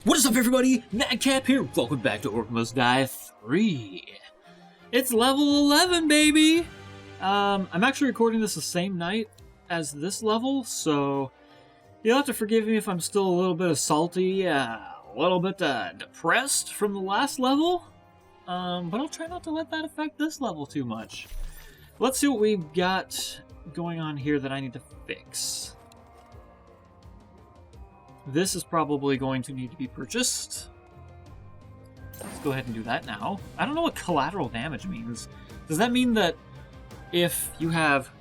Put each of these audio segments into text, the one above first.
What is up, everybody? Madcap here. Welcome back to Orc Must Die 3. It's level 11, baby! I'm actually recording this the same night as this level, so you'll have to forgive me if I'm still a little bit salty, a little bit depressed from the last level. But I'll try not to let that affect this level too much. Let's see what we've got going on here that I need to fix. This is probably going to need to be purchased. Let's go ahead and do that now. I don't know what collateral damage means. Does that mean that if you have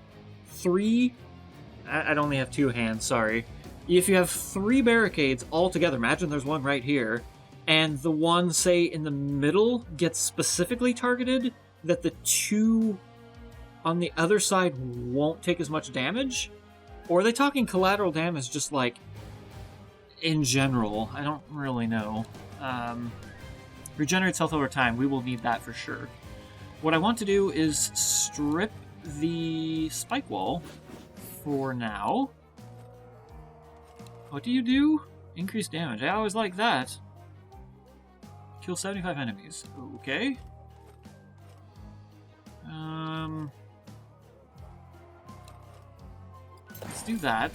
three... I'd only have two hands, sorry. If you have three barricades all together, imagine there's one right here, and the one, say, in the middle gets specifically targeted, that the two on the other side won't take as much damage? Or are they talking collateral damage just like... in general? I don't really know. Regenerates health over time. We will need that for sure. What I want to do is strip the spike wall for now. What do you do? Increase damage. I always like that. Kill 75 enemies. Okay. Let's do that.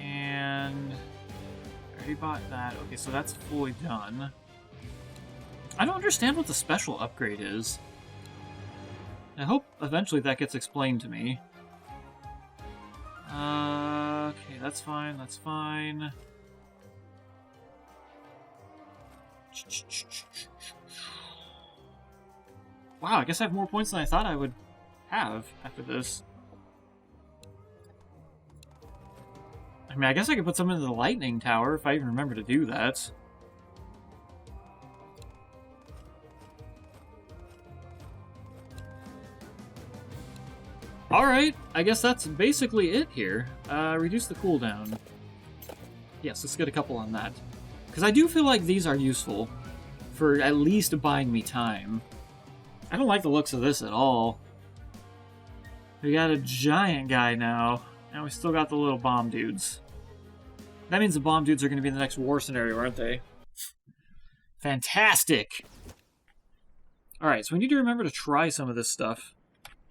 And I already bought that. Okay, so that's fully done. I don't understand what the special upgrade is. I hope eventually that gets explained to me. Okay, that's fine, that's fine. Wow, I guess I have more points than I thought I would have after this. I mean, I guess I could put some into the lightning tower if I even remember to do that. Alright, I guess that's basically it here. Reduce the cooldown. Yes, let's get a couple on that. Because I do feel like these are useful for at least buying me time. I don't like the looks of this at all. We got a giant guy now, and we still got the little bomb dudes. That means the bomb dudes are going to be in the next war scenario, aren't they? Fantastic! Alright, so we need to remember to try some of this stuff.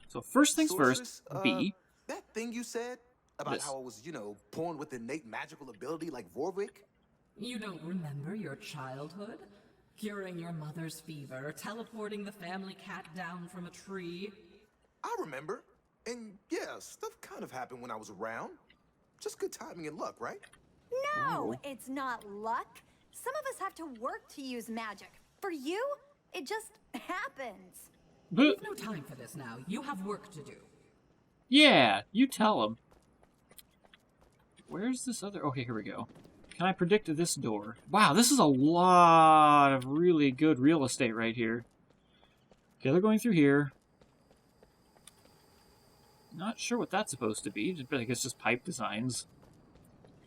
So first things first, B. That thing you said about how I was, born with innate magical ability like Vorvik? You don't remember your childhood? Curing your mother's fever, teleporting the family cat down from a tree? I remember. And yeah, stuff kind of happened when I was around. Just good timing and luck, right? No, it's not luck. Some of us have to work to use magic. For you, it just happens. We've no time for this now. You have work to do. Yeah, you tell him. Where's this other... Okay, here we go. Can I predict this door? Wow, this is a lot of really good real estate right here. Okay, they're going through here. Not sure what that's supposed to be. I think it's just pipe designs.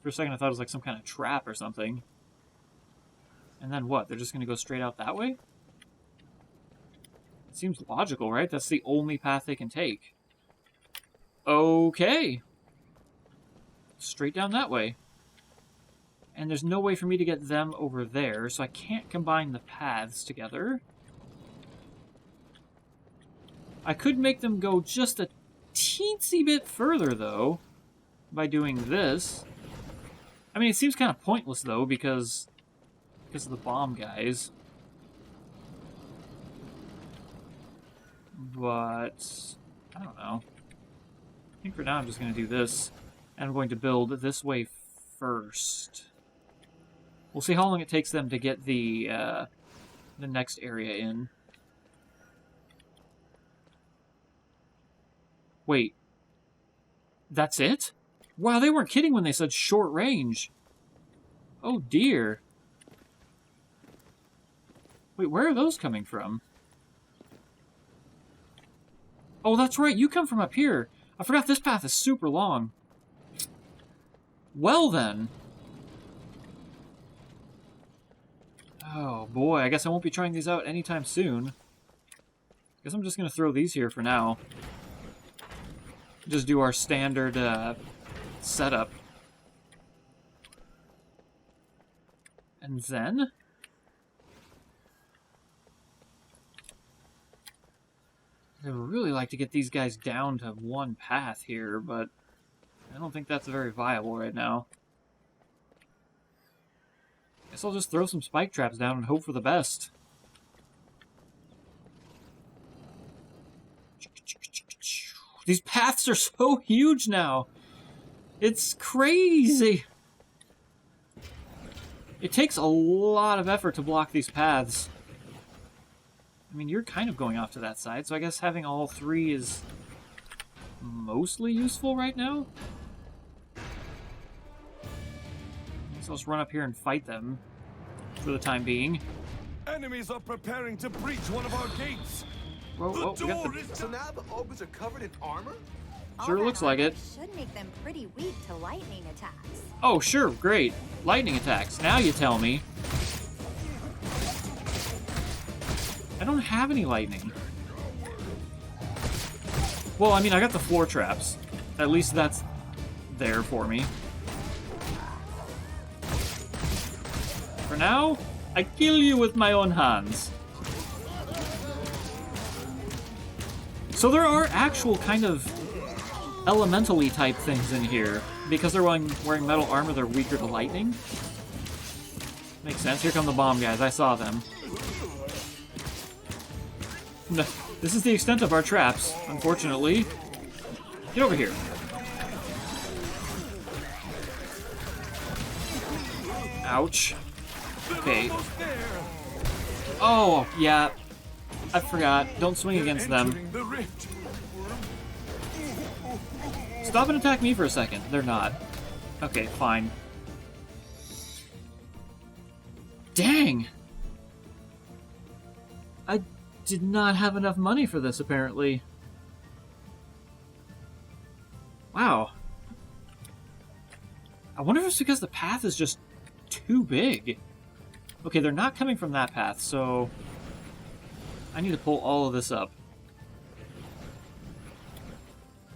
For a second I thought it was like some kind of trap or something. And then what? They're just going to go straight out that way? It seems logical, right? That's the only path they can take. Okay. Straight down that way. And there's no way for me to get them over there, so I can't combine the paths together. I could make them go just a teensy bit further, though, by doing this. I mean, it seems kind of pointless, though, because of the bomb guys. But I don't know. I think for now I'm just going to do this, and I'm going to build this way first. We'll see how long it takes them to get the next area in. Wait. That's it? Wow, they weren't kidding when they said short range. Oh dear. Wait, where are those coming from? Oh, that's right, you come from up here. I forgot this path is super long. Well then. Oh boy, I guess I won't be trying these out anytime soon. Guess I'm just gonna throw these here for now. Just do our standard setup. And then... I would really like to get these guys down to one path here, but I don't think that's very viable right now. Guess I'll just throw some spike traps down and hope for the best. These paths are so huge now. It's crazy. It takes a lot of effort to block these paths. I mean, you're kind of going off to that side, so I guess having all three is mostly useful right now. I guess I'll just run up here and fight them for the time being. Enemies are preparing to breach one of our gates. Whoa, whoa, we got the... So now the ogres are covered in armor? Sure looks like it. Should make them pretty weak to lightning attacks. Oh, sure, great. Lightning attacks. Now you tell me. I don't have any lightning. Well, I mean, I got the floor traps. At least that's there for me. For now, I kill you with my own hands. So there are actual kind of elementally type things in here. Because they're wearing metal armor, they're weaker to lightning. Makes sense. Here come the bomb guys. I saw them. No, this is the extent of our traps, unfortunately. Get over here. Ouch. Okay. Oh, yeah. I forgot. Don't swing against them. Stop and attack me for a second. They're not. Okay, fine. Dang! I did not have enough money for this, apparently. Wow. I wonder if it's because the path is just too big. Okay, they're not coming from that path, so I need to pull all of this up.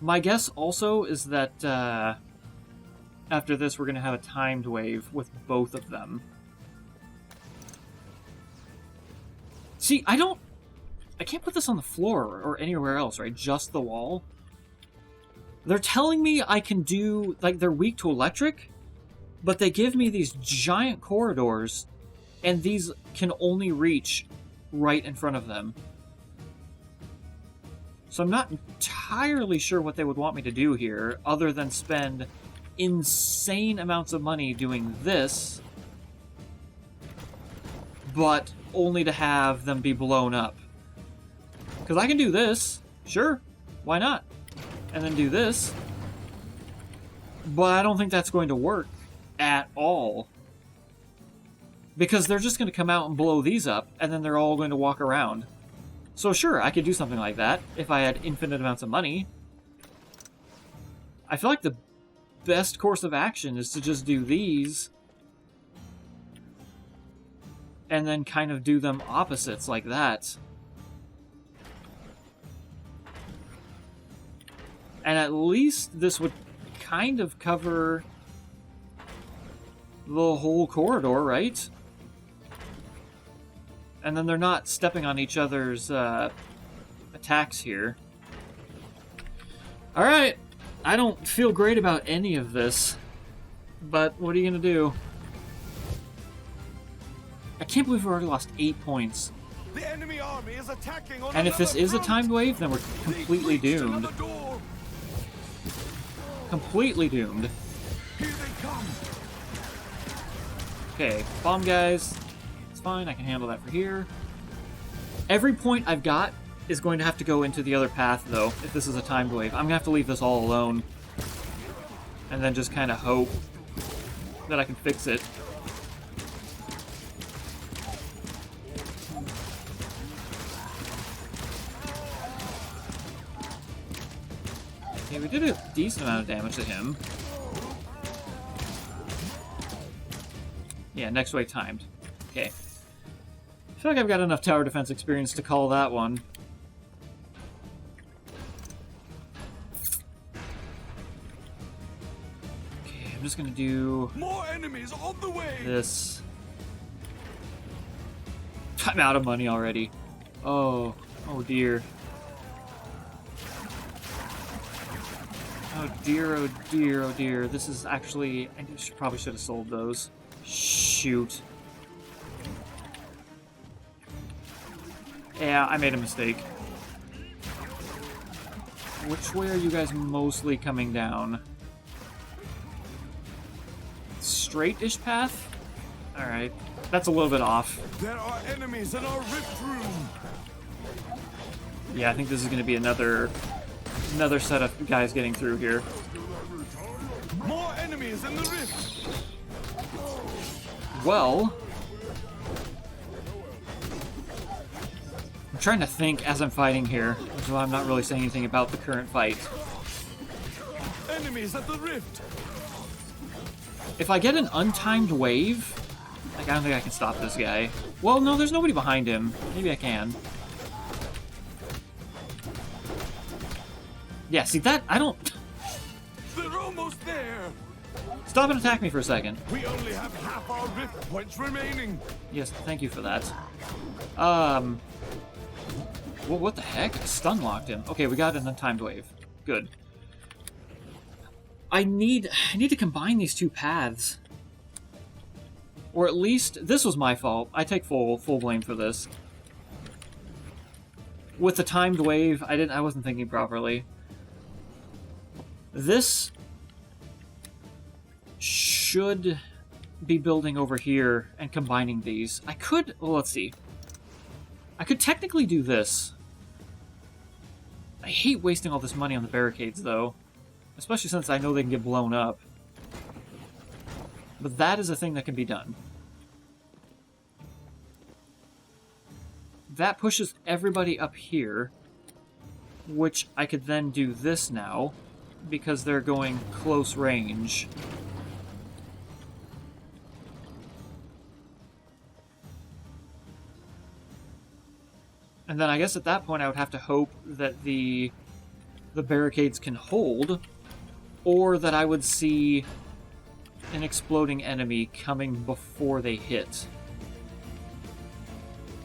My guess also is that after this we're going to have a timed wave with both of them. See, I can't put this on the floor or anywhere else, right? Just the wall. They're telling me I can do, like, they're weak to electric, but they give me these giant corridors, and these can only reach right in front of them. So I'm not entirely sure what they would want me to do here, other than spend insane amounts of money doing this, but only to have them be blown up. Because I can do this, sure, why not? And then do this, but I don't think that's going to work at all. Because they're just going to come out and blow these up, and then they're all going to walk around. So sure, I could do something like that if I had infinite amounts of money. I feel like the best course of action is to just do these and then kind of do them opposites like that. And at least this would kind of cover the whole corridor, right? And then they're not stepping on each other's attacks here. Alright, I don't feel great about any of this, but what are you going to do? I can't believe we've already lost 8 points. The enemy army is attacking on And if this is a timed wave, then we're completely doomed. Completely doomed. Here they come. Okay, bomb guys. It's fine, I can handle that for here. Every point I've got is going to have to go into the other path, though, if this is a timed wave. I'm going to have to leave this all alone. And then just kind of hope that I can fix it. Okay, we did a decent amount of damage to him. Yeah, next wave timed. Okay. I feel like I've got enough tower defense experience to call that one. Okay, I'm just gonna do More enemies on the way. this. I'm out of money already. Oh dear. Oh dear, oh dear, oh dear. This is actually... I probably should have sold those. Shoot. Yeah, I made a mistake. Which way are you guys mostly coming down? Straight-ish path? Alright. That's a little bit off. There are enemies in our rift room. Yeah, I think this is going to be another set of guys getting through here. More enemies in the rift. Well... I'm trying to think as I'm fighting here, which is why I'm not really saying anything about the current fight. Enemies at the rift. If I get an untimed wave... Like, I don't think I can stop this guy. Well, no, there's nobody behind him. Maybe I can. Yeah, see that? I don't... They're almost there. Stop and attack me for a second. We only have half our rift points remaining. Yes, thank you for that. What the heck? I stun locked him. Okay, we got an untimed wave. Good. I need to combine these two paths. Or at least, this was my fault. I take full blame for this. With the timed wave, I wasn't thinking properly. This should be building over here and combining these. I could, well, let's see. I could technically do this. I hate wasting all this money on the barricades, though. Especially since I know they can get blown up. But that is a thing that can be done. That pushes everybody up here, which I could then do this now, because they're going close range. And then I guess at that point I would have to hope that the barricades can hold, or that I would see an exploding enemy coming before they hit.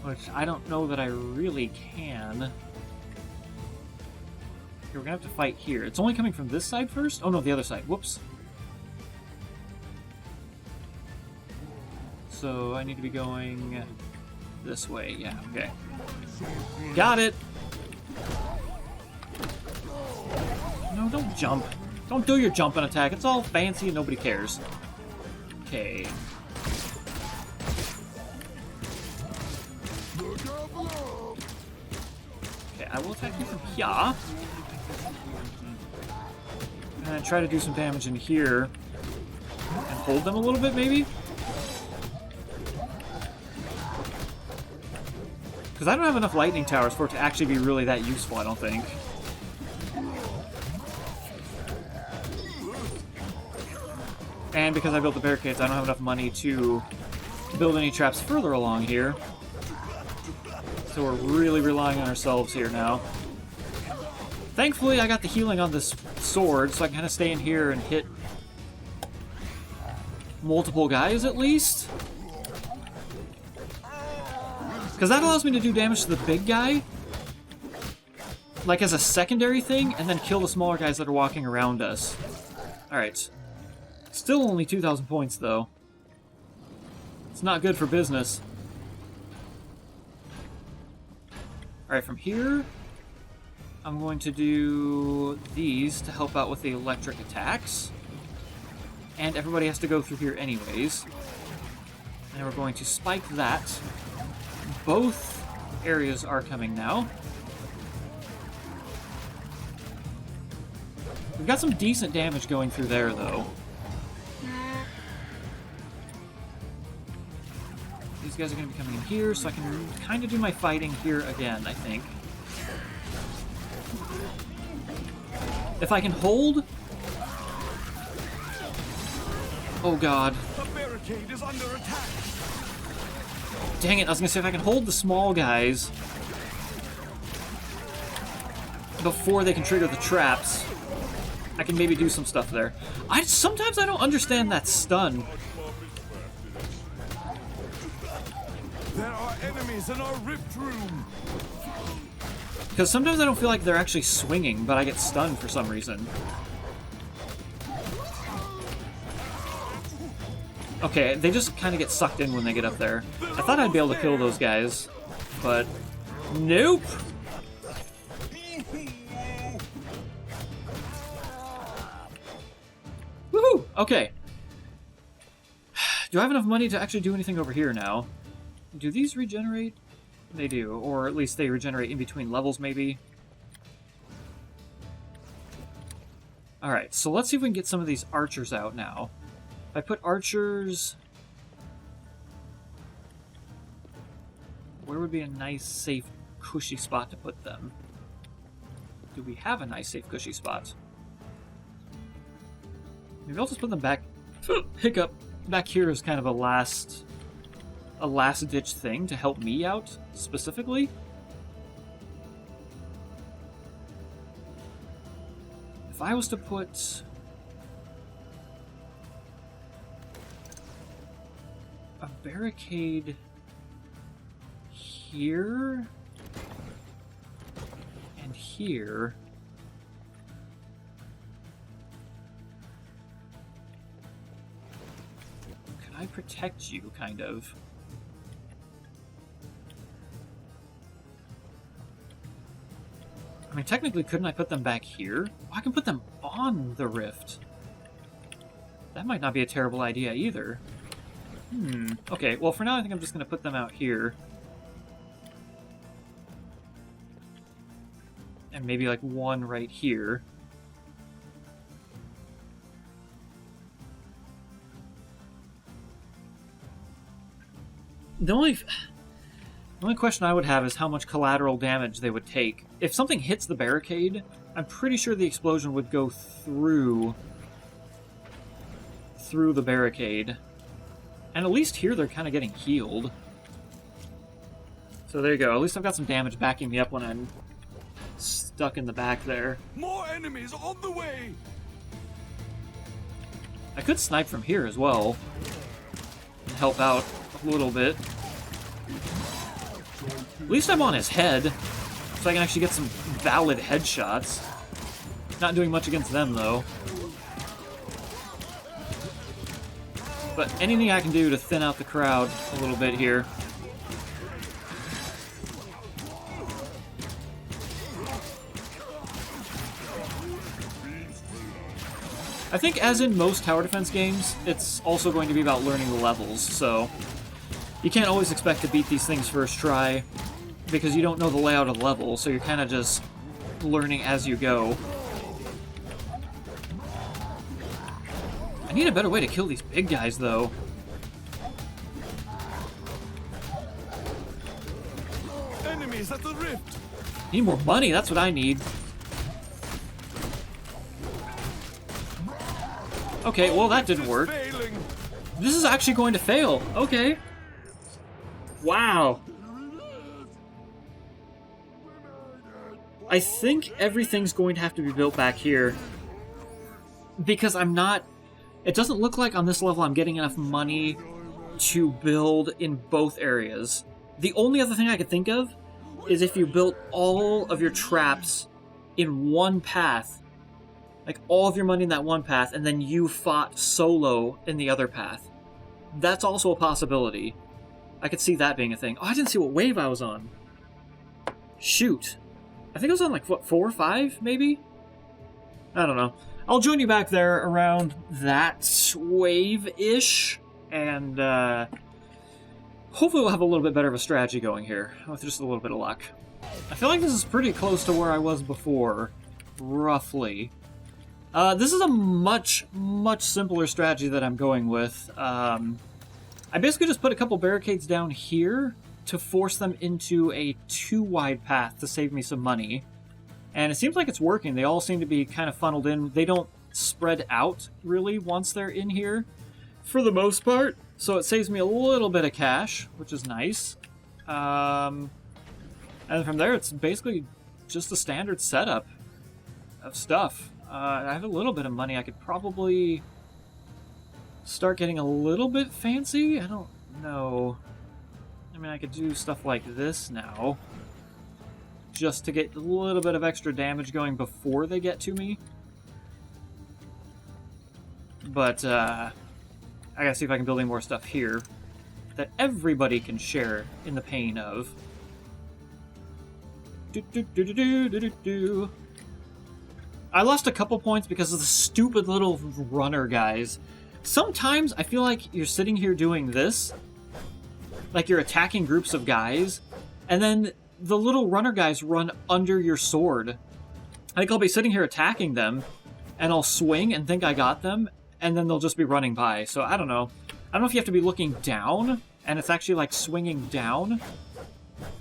Which I don't know that I really can. Here, we're gonna have to fight here. It's only coming from this side first? Oh no, the other side. Whoops. So I need to be going this way. Yeah, okay. Got it! No, don't jump. Don't do your jump and attack. It's all fancy and nobody cares. Okay. Okay, I will attack you from here. And try to do some damage in here. And hold them a little bit, maybe? Because I don't have enough lightning towers for it to actually be really that useful, I don't think. And because I built the barricades, I don't have enough money to build any traps further along here. So we're really relying on ourselves here now. Thankfully, I got the healing on this sword, so I can kind of stay in here and hit multiple guys at least. Because that allows me to do damage to the big guy, like as a secondary thing, and then kill the smaller guys that are walking around us. Alright. Still only 2,000 points, though. It's not good for business. Alright, from here, I'm going to do these to help out with the electric attacks. And everybody has to go through here anyways. And we're going to spike that. Both areas are coming now. We've got some decent damage going through there, though. These guys are going to be coming in here, so I can kind of do my fighting here again, I think. If I can hold... Oh god. The barricade is under attack. Dang it, I was going to say if I can hold the small guys before they can trigger the traps, I can maybe do some stuff there. Sometimes I don't understand that stun. There are enemies in our rift room. Because sometimes I don't feel like they're actually swinging, but I get stunned for some reason. Okay, they just kind of get sucked in when they get up there. I thought I'd be able to kill those guys, but nope. Woohoo! Okay. Do I have enough money to actually do anything over here now? Do these regenerate? They do, or at least they regenerate in between levels, maybe. Alright, so let's see if we can get some of these archers out now. If I put archers... Where would be a nice, safe, cushy spot to put them? Do we have a nice, safe, cushy spot? Maybe I'll just put them back... Hiccup! Back here is kind of a last-ditch thing to help me out, specifically. If I was to put... a barricade here and here... I protect you, kind of. I mean, technically, couldn't I put them back here? Oh, I can put them on the rift. That might not be a terrible idea, either. Okay, well, for now, I think I'm just going to put them out here. And maybe, like, one right here. The only question I would have is how much collateral damage they would take. If something hits the barricade, I'm pretty sure the explosion would go through the barricade. And at least here they're kind of getting healed. So there you go. At least I've got some damage backing me up when I'm stuck in the back there. More enemies on the way. I could snipe from here as well and help out a little bit. At least I'm on his head, so I can actually get some valid headshots. Not doing much against them, though. But anything I can do to thin out the crowd a little bit here. I think, as in most tower defense games, it's also going to be about learning the levels, so you can't always expect to beat these things first try, because you don't know the layout of the level, so you're kind of just learning as you go. I need a better way to kill these big guys, though. Enemies at the rift. Need more money, that's what I need. Okay, well that didn't work. Failing. This is actually going to fail. Okay. Wow. I think everything's going to have to be built back here. Because I'm not... It doesn't look like on this level I'm getting enough money to build in both areas. The only other thing I could think of is if you built all of your traps in one path. Like, all of your money in that one path, and then you fought solo in the other path. That's also a possibility. I could see that being a thing. Oh, I didn't see what wave I was on. Shoot. I think I was on, like, what, 4 or 5, maybe? I don't know. I'll join you back there around that wave-ish, and hopefully we'll have a little bit better of a strategy going here, with just a little bit of luck. I feel like this is pretty close to where I was before, roughly. This is a much, much simpler strategy that I'm going with. I basically just put a couple barricades down here to force them into a too-wide path to save me some money. And it seems like it's working. They all seem to be kind of funneled in. They don't spread out, really, once they're in here, for the most part. So it saves me a little bit of cash, which is nice. And from there, it's basically just a standard setup of stuff. I have a little bit of money. I could probably start getting a little bit fancy. I don't know. I mean, I could do stuff like this now, just to get a little bit of extra damage going before they get to me. But, I gotta see if I can build any more stuff here that everybody can share in the pain of. I lost a couple points because of the stupid little runner guys. Sometimes I feel like you're sitting here doing this, like you're attacking groups of guys, and then the little runner guys run under your sword. I think I'll be sitting here attacking them, and I'll swing and think I got them, and then they'll just be running by. So I don't know. I don't know if you have to be looking down, and it's actually like swinging down,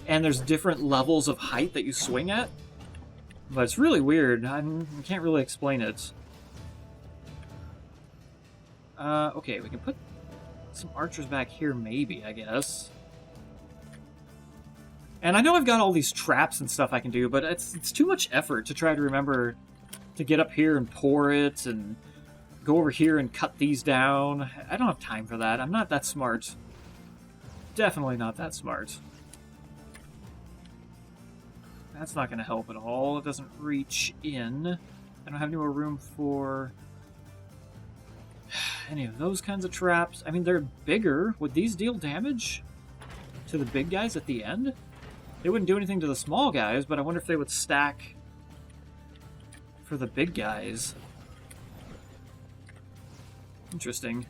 and there's different levels of height that you swing at. But it's really weird. I can't really explain it. Okay, we can put some archers back here, maybe, I guess. And I know I've got all these traps and stuff I can do, but it's too much effort to try to remember to get up here and pour it, and go over here and cut these down. I don't have time for that. I'm not that smart. Definitely not that smart. That's not going to help at all. It doesn't reach in. I don't have any more room for any of those kinds of traps. I mean, they're bigger. Would these deal damage to the big guys at the end? They wouldn't do anything to the small guys, but I wonder if they would stack for the big guys. Interesting.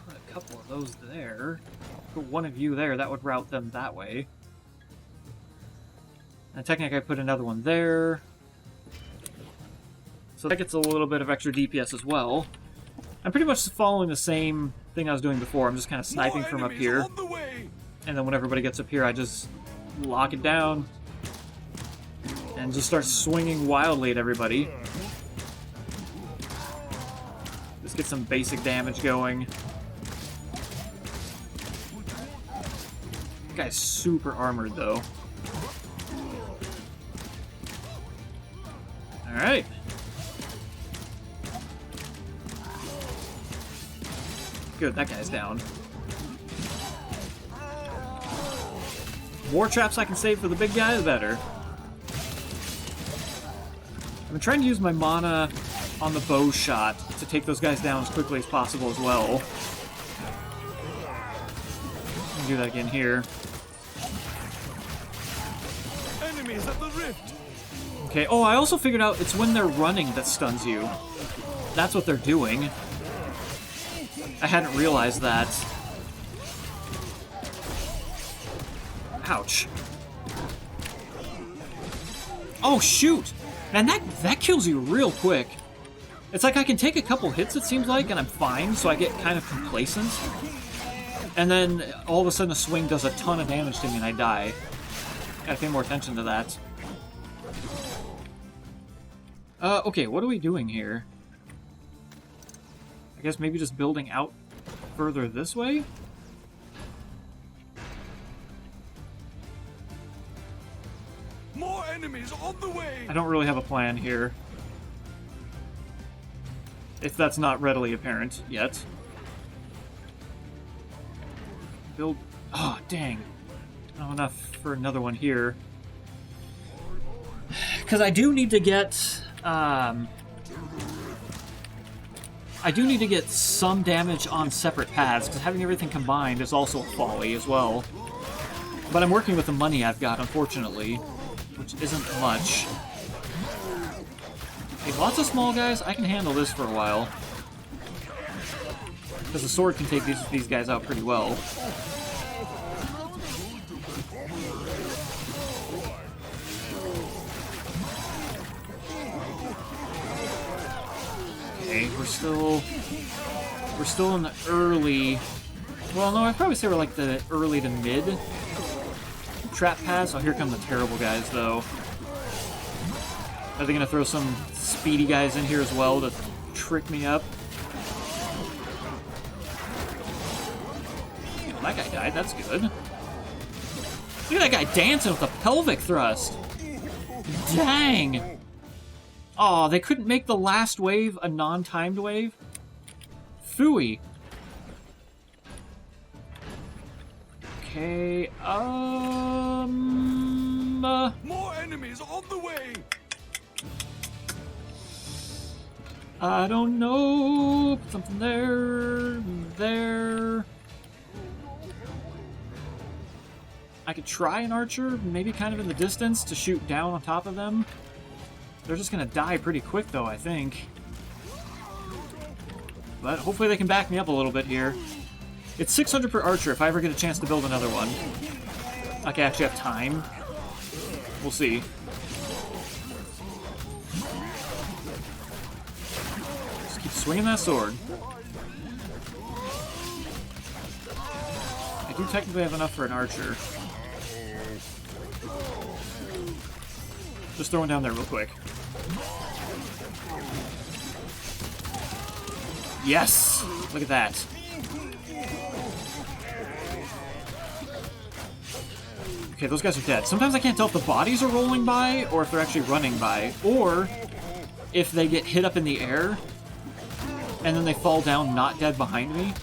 Put a couple of those there. Put one of you there, that would route them that way. And technically I put another one there. So that gets a little bit of extra DPS as well. I'm pretty much following the same thing I was doing before. I'm just kind of sniping from up here. And then when everybody gets up here, I just lock it down. And just start swinging wildly at everybody. Just get some basic damage going. That guy's super armored, though. Alright. Good, that guy's down. More traps I can save for the big guy, the better. I've been trying to use my mana on the bow shot to take those guys down as quickly as possible as well. I'll do that again here. Enemies at the rift. Okay, oh, I also figured out it's when they're running that stuns you. That's what they're doing. I hadn't realized that. Ouch. Oh, shoot! And that kills you real quick. It's like I can take a couple hits, it seems like, and I'm fine, so I get kind of complacent. And then all of a sudden a swing does a ton of damage to me and I die. Gotta pay more attention to that. Okay, what are we doing here? I guess maybe just building out further this way? More enemies on the way. I don't really have a plan here. If that's not readily apparent yet. Build... Oh, dang. Not enough for another one here. Because I do need to get... I do need to get some damage on separate paths, because having everything combined is also a folly as well. But I'm working with the money I've got, unfortunately, which isn't much. Hey, lots of small guys, I can handle this for a while. Because the sword can take these guys out pretty well. Okay, we're still in the early... Well, no, I'd probably say we're like the early to mid trap pass. Oh, here come the terrible guys, though. Are they gonna throw some speedy guys in here as well to trick me up? Oh, that guy died, that's good. Look at that guy dancing with a pelvic thrust. Dang! Oh, they couldn't make the last wave a non-timed wave? Phooey. Okay, More enemies on the way! I don't know. Put something there. There. I could try an archer, maybe kind of in the distance, to shoot down on top of them. They're just gonna die pretty quick, though, I think. But hopefully they can back me up a little bit here. It's 600 per archer if I ever get a chance to build another one. Like I actually have time. We'll see. Just keep swinging that sword. I do technically have enough for an archer. Just throwing down there real quick. Yes! Look at that. Okay, those guys are dead. Sometimes I can't tell if the bodies are rolling by or if they're actually running by. Or if they get hit up in the air and then they fall down not dead behind me.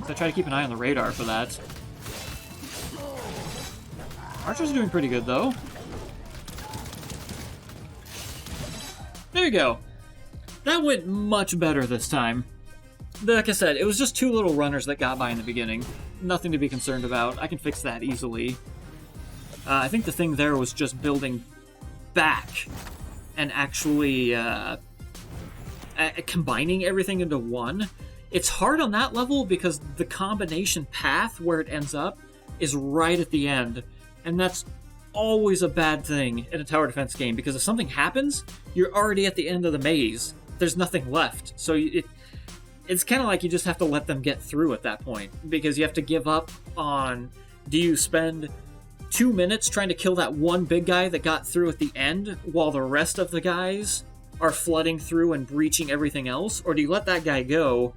So I try to keep an eye on the radar for that. Archers are doing pretty good, though. There you go. That went much better this time. Like I said, it was just 2 little runners that got by in the beginning. Nothing to be concerned about. I can fix that easily. I think the thing there was just building back and actually combining everything into one. It's hard on that level because the combination path where it ends up is right at the end. And that's always a bad thing in a tower defense game because if something happens, you're already at the end of the maze. There's nothing left. So it's kind of like you just have to let them get through at that point because you have to give up on, do you spend 2 minutes trying to kill that one big guy that got through at the end while the rest of the guys are flooding through and breaching everything else? Or do you let that guy go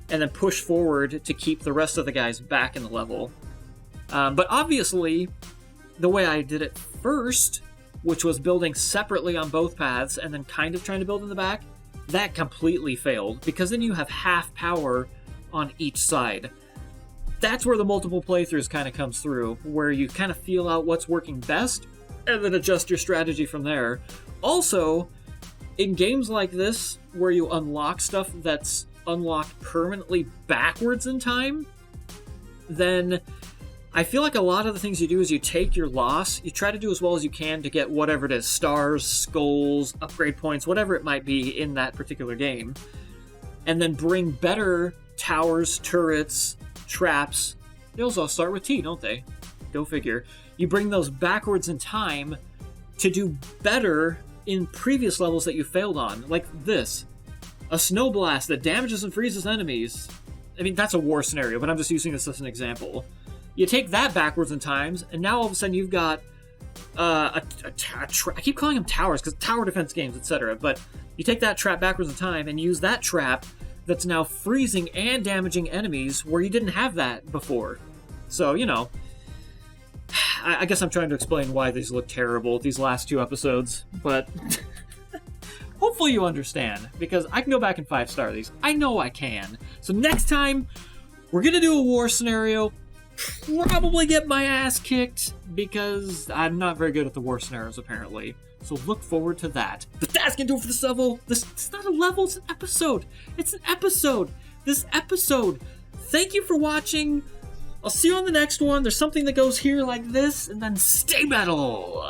and then push forward to keep the rest of the guys back in the level? But obviously, the way I did it first, which was building separately on both paths and then kind of trying to build in the back, that completely failed because then you have half power on each side. That's where the multiple playthroughs kind of comes through, where you kind of feel out what's working best and then adjust your strategy from there. Also, in games like this, where you unlock stuff that's unlocked permanently backwards in time, then I feel like a lot of the things you do is you take your loss, you try to do as well as you can to get whatever it is, stars, skulls, upgrade points, whatever it might be in that particular game, and then bring better towers, turrets, traps. They also start with T, don't they? Go figure. You bring those backwards in time to do better in previous levels that you failed on, like this. A snow blast that damages and freezes enemies. I mean, that's a war scenario, but I'm just using this as an example. You take that backwards in times, and now all of a sudden you've got I keep calling them towers because tower defense games, etc. But you take that trap backwards in time and use that trap that's now freezing and damaging enemies where you didn't have that before. So, you know, I guess I'm trying to explain why these look terrible, these last 2 episodes, but hopefully you understand, because I can go back and 5-star these. I know I can. So next time, we're going to do a war scenario, probably get my ass kicked, because I'm not very good at the war scenarios, apparently. So look forward to that. But that's gonna do it for this level. It's not a level, it's an episode. It's an episode. This episode. Thank you for watching. I'll see you on the next one. There's something that goes here like this, and then stay metal.